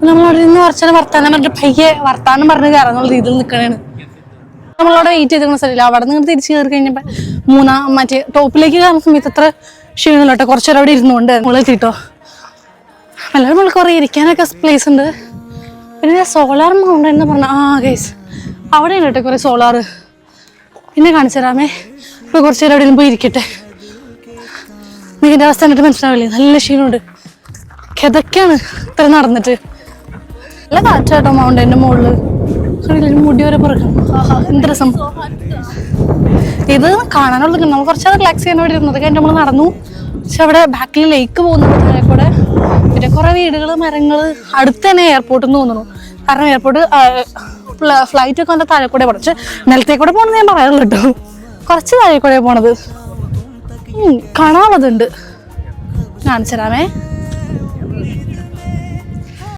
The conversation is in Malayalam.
നമ്മളവിടെ നിന്ന് കുറച്ചാൽ വർത്താനം പറഞ്ഞിട്ട് പയ്യെ വർത്താനം പറഞ്ഞ് കയറാന്നുള്ള രീതിയിൽ നിൽക്കണേണ്. നമ്മളവിടെ വെയിറ്റ് ചെയ്തിരിക്കുന്ന സ്ഥലമില്ല. അവിടെ നിന്ന് തിരിച്ച് കയറി കഴിഞ്ഞപ്പോൾ മറ്റേ ടോപ്പിലേക്ക് കയറുന്ന സമയത്ത് അത്ര ക്ഷീണമില്ല കേട്ടോ. കുറച്ചേരം അവിടെ ഇരുന്നുകൊണ്ട് മുകളിലെത്തിട്ടോ. എല്ലാവരും നമ്മൾ കുറേ ഇരിക്കാനൊക്കെ പ്ലേസ് ഉണ്ട്. പിന്നെ സോളാർ മൗണ്ടൻ എന്ന് പറഞ്ഞാൽ ഗൈസ് അവിടെയാണ് കേട്ടോ കുറേ സോളാറ്. പിന്നെ കാണിച്ചു തരാമേ. ഇപ്പോൾ കുറച്ച് നേരം എവിടെയും പോയി ഇരിക്കട്ടെ. നീൻ്റെ അവസ്ഥ എന്നിട്ട് മനസ്സിലാവില്ലേ? നല്ല ക്ഷീണമുണ്ട്. കിതക്കാണ് ഇത്ര നടന്നിട്ട്. നല്ല കാറ്റാട്ടോ മൗണ്ടൻ്റെ മുകളിൽ. മുടി വരെ പറക്കണം. എന്ത് രസം. ഇത് കാണാനുള്ള നമ്മൾ കുറച്ചത് റിലാക്സ് ചെയ്യാൻ വേണ്ടി ഇരുന്നത് കഴിഞ്ഞ് നമ്മൾ നടന്നു. പക്ഷെ അവിടെ ബാക്കിൽ ലേക്ക് പോകുന്നുണ്ട് താഴെ കൂടെ. പിന്നെ കുറേ വീടുകൾ, മരങ്ങൾ. അടുത്ത് തന്നെ എയർപോർട്ട് എന്ന് തോന്നുന്നു. കാരണം എയർപോർട്ട് ഫ്ലൈറ്റ് ഒക്കെ വന്ന താഴെ കൂടെ പോകണം. പക്ഷെ നിലത്തേക്കൂടെ പോകണമെന്ന് ഞാൻ പറയാറുള്ളൂ കേട്ടോ. കുറച്ച് താഴെ കൂടെ പോണത് കാണാനുള്ളതുണ്ട്. കാണിച്ചു തരാമേ.